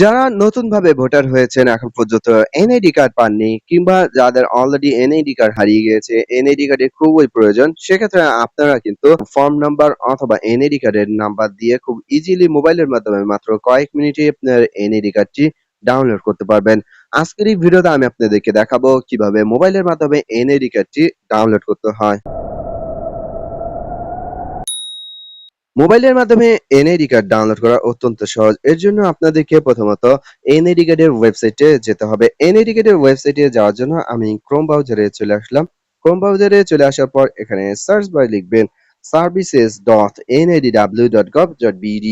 যারা নতুনভাবে ভোটার হয়েছেন এখন পর্যন্ত এনআইডি কার্ড পাননি কিংবা যাদের অলরেডি এনআইডি কার্ড হারিয়ে গিয়েছে, এনআইডি কার্ডের খুবই প্রয়োজন। সেক্ষেত্রে আপনারা কিন্তু ফর্ম নাম্বার অথবা এনআইডি কার্ডের নাম্বার দিয়ে খুব ইজিলি মোবাইলের মাধ্যমে মাত্র কয়েক মিনিটে আপনার এনআইডি কার্ডটি ডাউনলোড করতে পারবেন। আজকের এই ভিডিওতে আমি আপনাদেরকে দেখাবো কিভাবে মোবাইলের মাধ্যমে এনআইডি কার্ডটি ডাউনলোড করতে হয়। মোবাইলের মাধ্যমে এনআইডি কার্ড ডাউনলোড করা অত্যন্ত সহজ। এর জন্য আপনাদেরকে প্রথমত এনআইডি কার্ডের ওয়েবসাইটে যেতে হবে। এনআইডি কার্ডের ওয়েবসাইটে যাওয়ার জন্য আমি ক্রোম ব্রাউজারে চলে আসলাম। ক্রোম ব্রাউজারে চলে আসার পর এখানে সার্চ বারে লিখবেন services.nadw.gov.bd।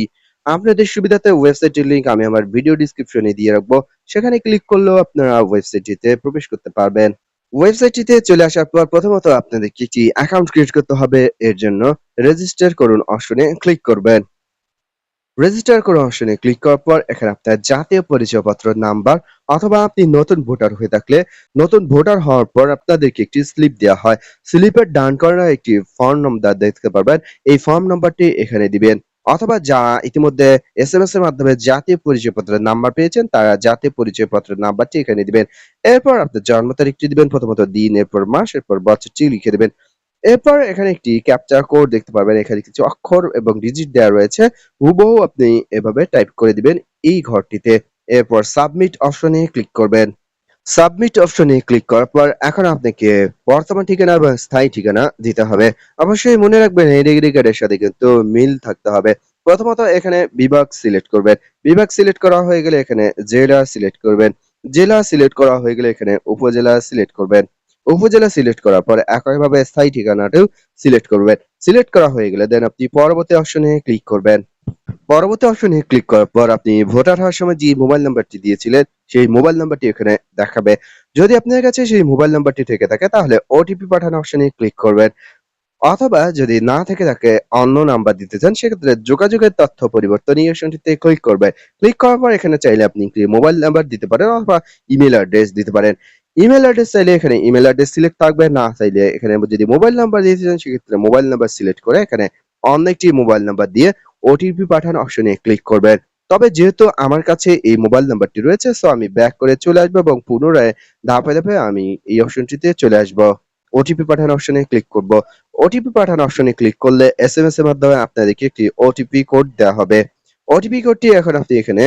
আপনাদের সুবিধাতে ওয়েবসাইটের লিংক আমি আমার ভিডিও ডেসক্রিপশনে দিয়ে রাখবো। সেখানে ক্লিক করলেও আপনারা ওয়েবসাইটটিতে প্রবেশ করতে পারবেন। ওয়েবসাইটটিতে চলে আসার পর প্রথমত আপনাদেরকে একটি অ্যাকাউন্ট ক্রিয়েট করতে হবে। এর জন্য রেজিস্টার করুন অপশনে ক্লিক করবেন। রেজিস্টার করুন অপশনে ক্লিক করার পর এখানে আপনার জাতীয় পরিচয়পত্র নাম্বার অথবা আপনি নতুন ভোটার হয়ে থাকলে নতুন ভোটার হওয়ার পর আপনাদেরকে একটি স্লিপ দেওয়া হয়। স্লিপের ডান কর্নারে একটি ফর্ম নাম্বার দেখতে পারবেন। এই ফর্ম নাম্বারটি এখানে দিবেন। অথবা যারা ইতিমধ্যে এসএমএস এর মাধ্যমে জাতীয় পরিচয়পত্রের নাম্বার পেয়েছেন তারা জাতীয় পরিচয়পত্রের নাম্বারটি এখানে দিবেন। এরপর আপনার জন্ম তারিখটি দিবেন, প্রথমত দিন, এরপর মাস, এরপর বছরটি লিখে দিবেন। এরপর এখানে একটি ক্যাপচা কোড দেখতে পারবেন। এখানে কিছু অক্ষর এবং ডিজিট দেওয়া রয়েছে। হুবহু আপনি এভাবে টাইপ করে দিবেন এই ঘরটিতে। এরপর সাবমিট অপশনে ক্লিক করবেন। সাবমিট অপশনে ক্লিক করার পর এখন আপনাকে বর্তমান ঠিকানা বা স্থায়ী ঠিকানা দিতে হবে। অবশ্যই মনে রাখবেন আইডেন্টি কার্ডের সাথে কিন্তু মিল থাকতে হবে। প্রথমত এখানে বিভাগ সিলেক্ট করবেন। বিভাগ সিলেক্ট করা হয়ে গেলে এখানে জেলা সিলেক্ট করবেন। জেলা সিলেক্ট করা হয়ে গেলে এখানে উপজেলা সিলেক্ট করবেন। উপজেলা সিলেক্ট করার পর একইভাবে স্থায়ী ঠিকানাটাও সিলেক্ট করবেন। সিলেক্ট করা হয়ে গেলে দেন আপনি পরবর্তী অপশনে ক্লিক করবেন। পরবর্তী অপশনে ক্লিক করার পর আপনি ভোটার হওয়ার সময় যে মোবাইল নাম্বারটি দিয়েছিলেন সেই মোবাইল নাম্বারটি এখানে দেখাবে। যদি আপনার কাছে সেই মোবাইল নাম্বারটি থেকে থাকে তাহলে ওটিপি পাঠানো অপশনে ক্লিক করবেন। অথবা যদি না থেকে থাকে অন্য নাম্বার দিতে চান সেক্ষেত্রে যোগাযোগের তথ্য পরিবর্তন এই অপশনটিতে ক্লিক করবেন। ক্লিক করার পর এখানে চাইলে আপনি মোবাইল নাম্বার দিতে পারেন অথবা ইমেল অ্যাড্রেস দিতে পারেন। ইমেল অ্যাড্রেস চাইলে এখানে ইমেল অ্যাড্রেস সিলেক্ট থাকবে, না চাইলে এখানে যদি মোবাইল নাম্বার দিতে চান সেক্ষেত্রে মোবাইল নাম্বার সিলেক্ট করে এখানে অন্য একটি মোবাইল নাম্বার দিয়ে ওটিপি পাঠানো অপশনে ক্লিক করবেন। তবে যেহেতু আমার কাছে এই মোবাইল নাম্বারটি রয়েছে সো আমি ব্যাক করে চলে আসবো এবং পুনরায় ধাপে ধাপে আমি এই অপশনটিতে চলে আসবো। ওটিপি পাঠানো অপশনে ক্লিক করব। ওটিপি পাঠানো অপশনে ক্লিক করলে এসএমএস এর মাধ্যমে আপনাদেরকে একটি ওটিপি কোড দেওয়া হবে। ওটিপি কোডটি এখন আপনি এখানে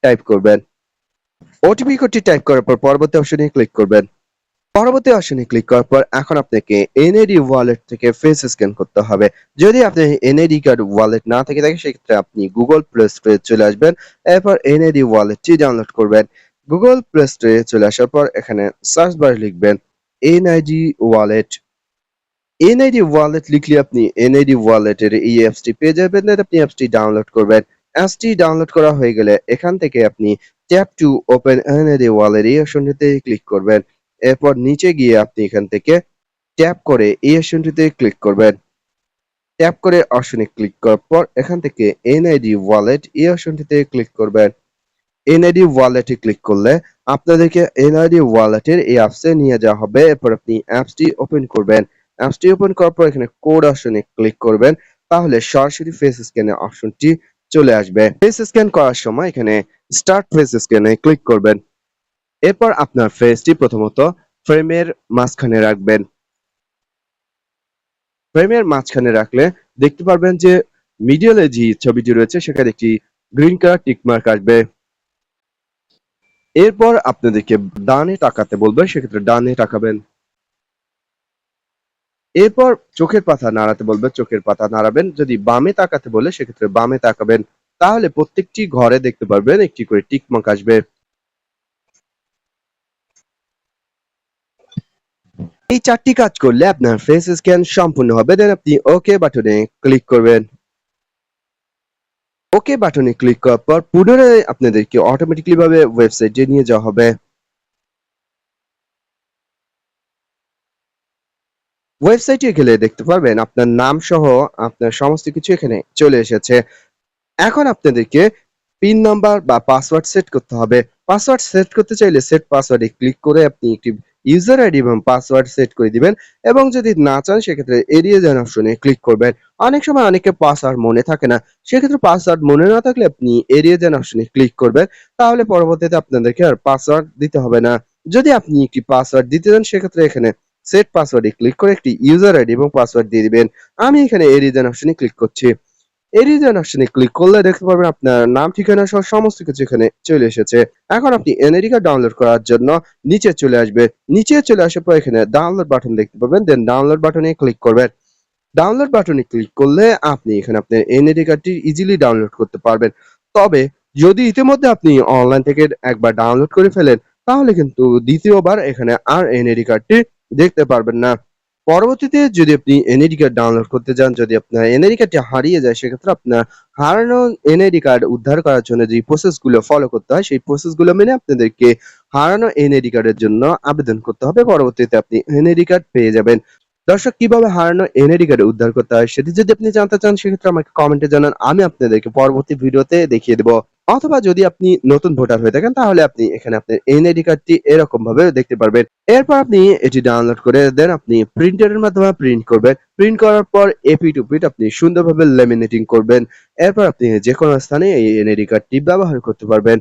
টাইপ করবেন। ওটিপি কোডটি টাইপ করার পর পরবর্তী অপশনে ক্লিক করবেন। পরবর্তী অপশনে ক্লিক করার পর এখন আপনাকে এনআইডি ওয়ালেট থেকে ফেস স্ক্যান করতে হবে। যদি আপনার এনআইডি কার্ড ওয়ালেট না থেকে থাকে সেক্ষেত্রে আপনি গুগল প্লে স্টোরে চলে আসবেন। এরপর এনআইডি ওয়ালেটটি ডাউনলোড করবেন। গুগল প্লে স্টোরে চলে আসার পর এখানে সার্চ বারে লিখবেন এনআইডি ওয়ালেট। এনআইডি ওয়ালেট লিখলে আপনি এনআইডি ওয়ালেটের এই অ্যাপসটি পেয়ে যাবেন। দেন আপনি অ্যাপসটি ডাউনলোড করবেন। অ্যাপসটি ডাউনলোড করা হয়ে গেলে এখান থেকে আপনি tap to open NID wallet এই অপশনটিতে ক্লিক করবেন। এরপর নিচে গিয়ে আপনি এখান থেকে ট্যাপ করে এই অপশনটিতে ক্লিক করবেন। ট্যাপ করে অপশনে ক্লিক করার পর এখান থেকে এনআইডি ওয়ালেট এই অপশনটিতে ক্লিক করবেন। এনআইডি ওয়ালেটে ক্লিক করলে আপনাদেরকে এনআইডি ওয়ালেটের এই অ্যাপসে নিয়ে যাওয়া হবে। এরপর আপনি অ্যাপসটি ওপেন করবেন। অ্যাপসটি ওপেন করার পর এখানে কোড অপশনে ক্লিক করবেন। তাহলে সরাসরি ফেস স্ক্যানের অপশনটি চলে আসবে। ফেস স্ক্যান করার সময় এখানে স্টার্ট ফেস স্ক্যানে ক্লিক করবেন। এরপর আপনার ফেসটি প্রথমত ফ্রেমের মাঝখানে রাখবেন। ফ্রেমের মাঝখানে রাখলে দেখতে পারবেন যে মিডিয়ালে যে ছবিটি রয়েছে সেখানে একটি গ্রিন কালার টিক মার্ক আসবে। এরপর আপনাদেরকে ডানে তাকাতে বলবে, সেক্ষেত্রে ডানে তাকাবেন। এরপর চোখের পাতা নাড়াতে বলবে, চোখের পাতা নাড়াবেন। যদি বামে তাকাতে বলে সেক্ষেত্রে বামে তাকাবেন। তাহলে প্রত্যেকটি ঘরে দেখতে পারবেন একটি করে টিক মার্ক আসবে। এই 4টি কাজ করলে আপনার ফেস স্ক্যান সম্পূর্ণ হবে। দেন আপনি ওকে বাটনে ক্লিক করবেন। ওকে বাটনে ক্লিক করার পর পুনরায় আপনাদেরকে অটোমেটিক্যালি ভাবে ওয়েবসাইটে নিয়ে যাওয়া হবে। ওয়েবসাইটে গেলে দেখতে পারবেন আপনার নাম সহ আপনার সমস্ত কিছু এখানে চলে এসেছে। এখন আপনাদেরকে পিন নাম্বার বা পাসওয়ার্ড সেট করতে হবে। পাসওয়ার্ড সেট করতে চাইলে সেট পাসওয়ার্ডে ক্লিক করে আপনি একটি ইউজার আইডি এবং পাসওয়ার্ড সেট করে দিবেন এবং যদি না চান সেক্ষেত্রে এড়িয়ে যান অপশনে ক্লিক করবেন। অনেক সময় অনেকের পাসওয়ার্ড মনে থাকে না। সেক্ষেত্রে পাসওয়ার্ড মনে না থাকলে আপনি এড়িয়ে যান অপশনে ক্লিক করবেন। তাহলে পরবর্তীতে আপনাদেরকে আর পাসওয়ার্ড দিতে হবে না। যদি আপনি একটি পাসওয়ার্ড দিতে চান সেক্ষেত্রে এখানে সেট পাসওয়ার্ডে ক্লিক করে একটি ইউজার আইডি এবং পাসওয়ার্ড দিয়ে দিবেন। আমি এখানে এড়িয়ে যান অপশনে ক্লিক করছি। এরিজন অপশনে ক্লিক করলে দেখতে পারবেন আপনার নাম ঠিকানা সহ সমস্ত কিছু এখানে চলে এসেছে। এখন আপনি এনআইডি কার্ড ডাউনলোড করার জন্য নিচে চলে আসবেন। নিচে চলে আসার পর এখানে ডাউনলোড বাটন দেখতে পাবেন। দেন ডাউনলোড বাটনে ক্লিক করবেন। ডাউনলোড বাটনে ক্লিক করলে আপনি এখানে আপনার এনআইডি কার্ডটি ইজিলি ডাউনলোড করতে পারবেন। তবে যদি ইতিমধ্যে আপনি অনলাইন থেকে একবার ডাউনলোড করে ফেলেন তাহলে কিন্তু দ্বিতীয়বার এখানে আর এনআইডি কার্ডটি দেখতে পারবেন না। পরবর্তীতে যদি আপনি এনআইডি কার্ড ডাউনলোড করতে যান, যদি আপনার এনআইডি কার্ডটি হারিয়ে যায় সেক্ষেত্রে আপনার হারানো এনআইডি কার্ড উদ্ধার করার জন্য যে প্রসেস গুলো ফলো করতে হয় সেই প্রসেস গুলো মেনে আপনাদেরকে হারানো এনআইডি কার্ডের জন্য আবেদন করতে হবে। পরবর্তীতে আপনি এনআইডি কার্ড পেয়ে যাবেন। দর্শক, কিভাবে হারানো এনআইডি কার্ড উদ্ধার করতে হয় সেটি যদি আপনি জানতে চান সেক্ষেত্রে আমাকে কমেন্টে জানান। আমি আপনাদেরকে পরবর্তী ভিডিওতে দেখিয়ে দেব। অথবা যদি আপনি নতুন ভোটার হয়ে থাকেন তাহলে আপনি এখানে আপনার এনআইডি কার্ডটি এরকম ভাবে দেখতে পারবেন। এরপর আপনি এটি ডাউনলোড করে দেন আপনি প্রিন্টারের মাধ্যমে প্রিন্ট করবেন। প্রিন্ট করার পর এপি টু পিট আপনি সুন্দরভাবে লেমিনেটিং করবেন। এরপর আপনি যেকোনো স্থানে এই এনআইডি কার্ডটি ব্যবহার করতে পারবেন।